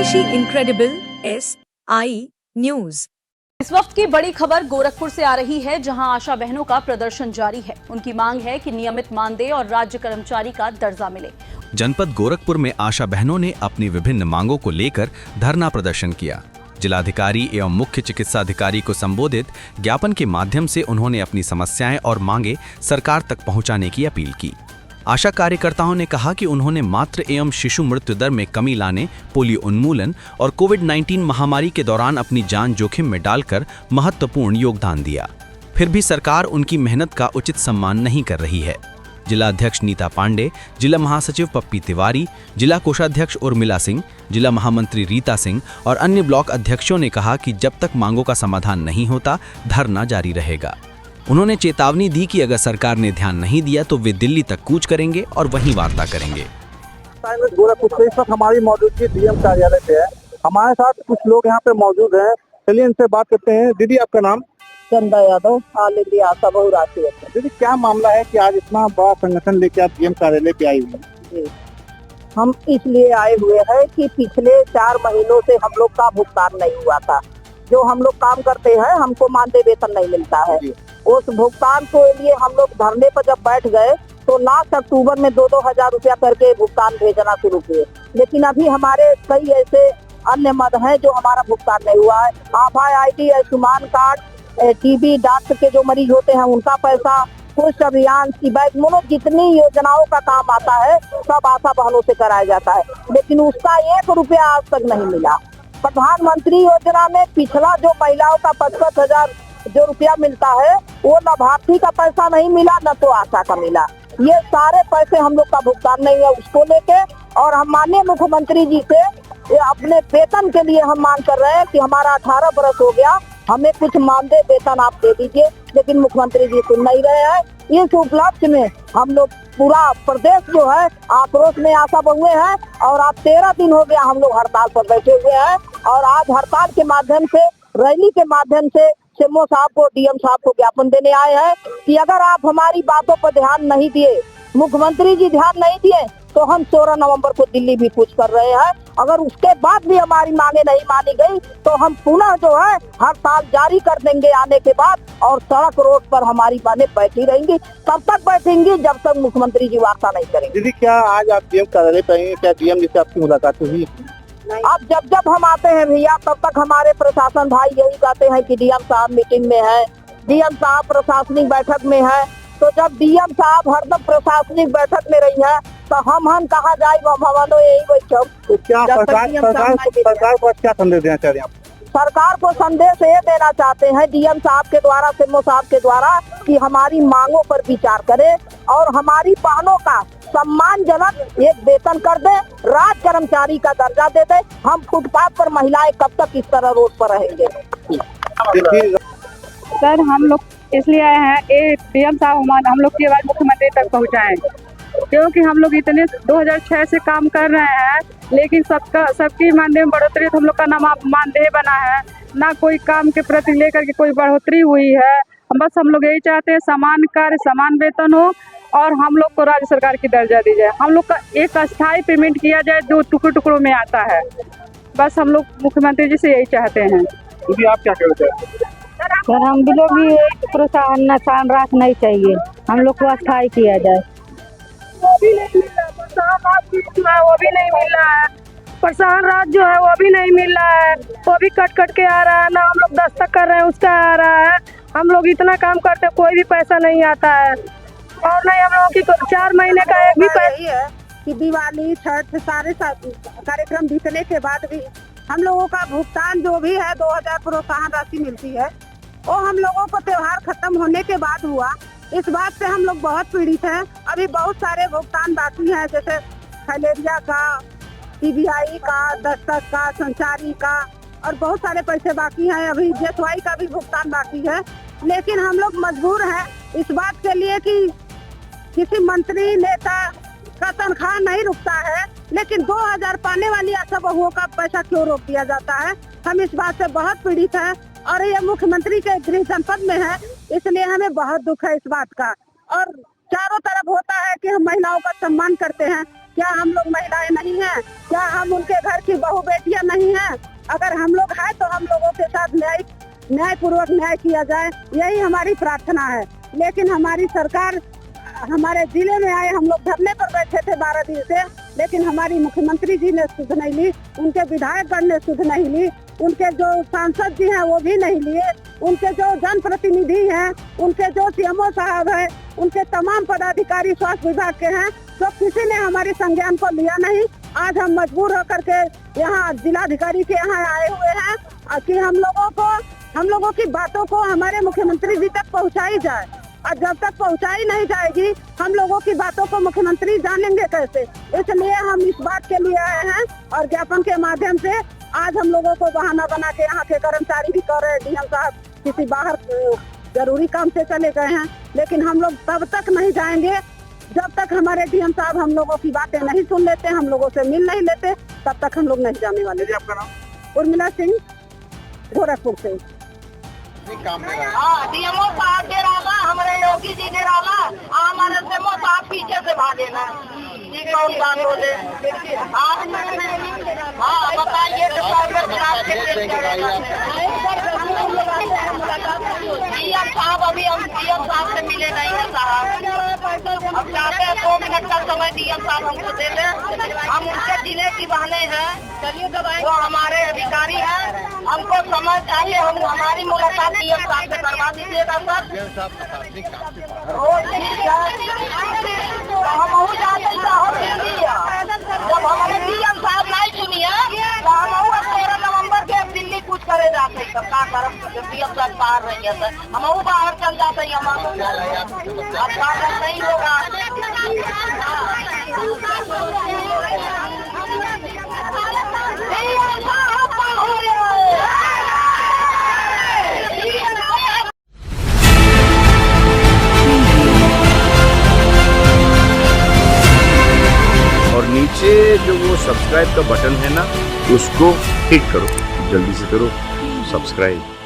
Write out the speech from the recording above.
पेशी incredible SI news. इस वक्त की बड़ी खबर गोरखपुर से आ रही है, जहां आशा बहनों का प्रदर्शन जारी है। उनकी मांग है कि नियमित मानदेय और राज्य कर्मचारी का दर्जा मिले। जनपद गोरखपुर में आशा बहनों ने अपनी विभिन्न मांगों को लेकर धरना प्रदर्शन किया। जिलाधिकारी एवं मुख्य चिकित्सा अधिकारी को संबोधित ज्ञापन के माध्यम से उन्होंने अपनी समस्याएं और मांगे सरकार तक पहुंचाने की अपील की। आशा कार्यकर्ताओं ने कहा कि उन्होंने मातृ एवं शिशु मृत्यु दर में कमी लाने, पोलियो उन्मूलन और कोविड-19 महामारी के दौरान अपनी जान जोखिम में डालकर महत्वपूर्ण योगदान दिया। फिर भी सरकार उनकी मेहनत का उचित सम्मान नहीं कर रही है। जिला अध्यक्ष नीता पांडे, जिला महासचिव पप्पी तिवारी, जिला कोषाध्यक्ष उर्मिला सिंह, जिला महामंत्री रीता सिंह और अन्य ब्लॉक अध्यक्षों ने कहा कि जब तक मांगों का समाधान नहीं होता, धरना जारी रहेगा। उन्होंने चेतावनी दी कि अगर सरकार ने ध्यान नहीं दिया तो वे दिल्ली तक कूच करेंगे और वहीं वार्ता करेंगे। गोरखपुर से इस वक्त हमारी मौजूदगी डीएम कार्यालय पे है। हमारे साथ कुछ लोग यहाँ पे मौजूद हैं, चलिए इनसे बात करते हैं। दीदी, आपका नाम? चंदा यादव, ऑल इंडिया आशा बहु राष्ट्रीय। दीदी, क्या मामला है कि आज इतना बड़ा संगठन लेके आप डीएम कार्यालय पे आई हुई हैं? हम इसलिए आए हुए हैं कि पिछले 4 महीनों से हम लोग का भुगतान नहीं हुआ था। जो हम लोग काम करते हैं, हमको मानदेय वेतन नहीं मिलता है। उस भुगतान के लिए हम लोग धरने पर जब बैठ गए तो लास्ट अक्टूबर में 2-2 हजार रुपया करके भुगतान भेजना शुरू किए, लेकिन अभी हमारे कई ऐसे अन्य मद हैं जो हमारा भुगतान नहीं हुआ है। आभा-आईडी, आयुष्मान कार्ड, टीबी, डॉक्टर के जो मरीज होते हैं उनका पैसा, कुछ अभियान की बैग, जितनी योजनाओं का काम आता है सब आशा बहनों से कराया जाता है, लेकिन उसका 1 रुपया आज तक नहीं मिला। प्रधानमंत्री योजना में पिछला जो महिलाओं का 55,000 जो रुपया मिलता है वो लाभार्थी का पैसा नहीं मिला, न तो आशा का मिला। ये सारे पैसे हम लोग का भुगतान नहीं है उसको लेके, और हम माननीय मुख्यमंत्री जी से अपने वेतन के लिए हम मांग कर रहे हैं कि हमारा 18 बरस हो गया, हमें कुछ मानदेय वेतन आप दे दीजिए, लेकिन मुख्यमंत्री जी सुन नहीं रहे हैं। इस उपलक्ष्य में हम लोग पूरा प्रदेश जो है आक्रोश में आशा बहुए हैं, और आज 13 दिन हो गया हम लोग हड़ताल पर बैठे हुए हैं। और आज हड़ताल के माध्यम से, रैली के माध्यम से सीएमओ साहब को, डीएम साहब को ज्ञापन देने आए हैं कि अगर आप हमारी बातों पर ध्यान नहीं दिए, मुख्यमंत्री जी ध्यान नहीं दिए, तो हम 16 नवंबर को दिल्ली भी कूच कर रहे हैं। अगर उसके बाद भी हमारी मांगे नहीं मानी गई तो हम पुनः जो है हड़ताल जारी कर देंगे आने के बाद, और सड़क रोड पर हमारी मांगे बैठी रहेंगी। तब तक बैठेंगी जब तक मुख्यमंत्री जी वार्ता नहीं करेंगे। दीदी, क्या आज आप डीएम कार्यालय पे आई? क्या डीएम जी से आपकी मुलाकात हुई? अब जब हम आते हैं भैया, तब तक हमारे प्रशासन भाई यही कहते हैं कि डीएम साहब मीटिंग में है, डीएम साहब प्रशासनिक बैठक में है। तो जब डीएम साहब हरदम प्रशासनिक बैठक में रही है तो हम कहाँ जाए, हम यही बैठो। तो क्या सरकार को क्या संदेश देना चाह रहे हैं आप? सरकार को संदेश ये देना चाहते हैं डीएम साहब के द्वारा, सीएमओ साहब के द्वारा, कि हमारी मांगों पर विचार करें और हमारी बहनों का सम्मानजनक एक वेतन कर दे, राज्य कर्मचारी का दर्जा दे दे। हम फुटपाथ पर महिलाएं कब तक इस तरह रोड पर रहेंगे? सर, हम लोग इसलिए आए हैं डीएम साहब हम लोग की आवाज मुख्यमंत्री तक पहुंचाएं, क्योंकि हम लोग इतने 2006 से काम कर रहे हैं, लेकिन सबकी मानदेय में बढ़ोतरी, हम लोग का ना मानदेय बना है, ना कोई काम के प्रति लेकर के कोई बढ़ोतरी हुई है। बस हम लोग यही चाहते हैं समान कार्य समान वेतन हो, और हम लोग को राज्य सरकार की दर्जा दी जाए। हम लोग का एक अस्थायी पेमेंट किया जाए जो टुकड़ों में आता है। बस हम लोग मुख्यमंत्री जी से यही चाहते हैं। आप क्या कहते हैं? सर, हम भी लोग भी प्रोत्साहन रखना ही चाहिए, हम लोग को अस्थायी किया जाए। वो भी नहीं मिल रहा है, प्रोत्साहन राज जो है वो भी नहीं मिल रहा है, वो भी कट के आ रहा है। ना हम लोग दस्तक कर रहे हैं उसका आ रहा है। हम लोग इतना काम करते हैं, कोई भी पैसा नहीं आता है, और नहीं हम लोगों की 4 महीने का एक भी पैसा है कि दिवाली, छठ, सारे कार्यक्रम बीतने के बाद भी हम लोगों का भुगतान जो भी है 2000 प्रोत्साहन राशि मिलती है, वो हम लोगों को त्योहार खत्म होने के बाद हुआ। इस बात से हम लोग बहुत पीड़ित हैं। अभी बहुत सारे भुगतान बाकी हैं, जैसे फैलेरिया का, सीबीआई का, दस्तक का, संचारी का, और बहुत सारे पैसे बाकी हैं। अभी जेसवाई का भी भुगतान बाकी है, लेकिन हम लोग मजबूर हैं इस बात के लिए कि किसी मंत्री नेता का तनख्वाह नहीं रुकता है, लेकिन 2000 पाने वाली आशा बहुओं का पैसा क्यों रोक दिया जाता है। हम इस बात से बहुत पीड़ित हैं, और ये मुख्यमंत्री के गृह जनपद में है, इसलिए हमें बहुत दुख है इस बात का। और चारों तरफ होता है कि हम महिलाओं का सम्मान करते हैं, क्या हम लोग महिलाएं नहीं हैं? क्या हम उनके घर की बहू बेटियां नहीं हैं? अगर हम लोग हैं तो हम लोगों के साथ न्यायपूर्वक न्याय किया जाए, यही हमारी प्रार्थना है। लेकिन हमारी सरकार हमारे जिले में आए, हम लोग धरने पर बैठे थे 12 दिन से, लेकिन हमारी मुख्यमंत्री जी ने सुध नहीं ली, उनके विधायकगण ने सुध नहीं ली, उनके जो सांसद जी हैं वो भी नहीं लिए, उनके जो जनप्रतिनिधि हैं, उनके जो सीएमओ साहब हैं, उनके तमाम पदाधिकारी स्वास्थ्य विभाग के हैं, तो किसी ने हमारे संज्ञान को लिया नहीं। आज हम मजबूर होकर के यहाँ जिलाधिकारी के यहाँ आए हुए हैं कि हम लोगों की बातों को हमारे मुख्यमंत्री जी तक पहुँचाई जाए, और जब तक पहुँचाई नहीं जाएगी हम लोगों की बातों को मुख्यमंत्री जानेंगे कैसे। इसलिए हम इस बात के लिए आए हैं और ज्ञापन के माध्यम से आज हम लोगों को बहाना बना के यहाँ के कर्मचारी भी कह रहे हैं डीएम साहब किसी बाहर जरूरी काम से चले गए हैं, लेकिन हम लोग तब तक नहीं जाएंगे जब तक हमारे डीएम साहब हम लोगों की बातें नहीं सुन लेते, हम लोगों से मिल नहीं लेते, तब तक हम लोग नहीं जाने वाले। आपका नाम? उर्मिला सिंह, गोरखपुर से। हाँ, डीएमओ साहब दे रहा, हमारे योगी जी दे रहा, हमारे सीएमओ साहब पीछे से भागे ना, ये कौन बात बोले? हाँ बताइए डीएम साहब, अभी हम डीएम साहब से मिले नहीं है साहब, अब चाहते हैं 2 मिनट का समय डीएम साहब हमको दे दें, हम उनके जिले की बहने हैं, वो हमारे अधिकारी हैं, हमको समझ चाहिए, हम हमारी मुलाकात डीएम साहब से करवा दीजिएगा सर। हम जब हमारे डीएम साहब नहीं सुनिए तो हम 13 नवंबर के दिल्ली कुछ करे जाते हैं, क्या करब डीएम साहब बाहर रही है सर, हम बाहर चल जाते हैं, अब काम नहीं होगा। और नीचे जो वो सब्सक्राइब का बटन है ना, उसको हिट करो, जल्दी से करो सब्सक्राइब।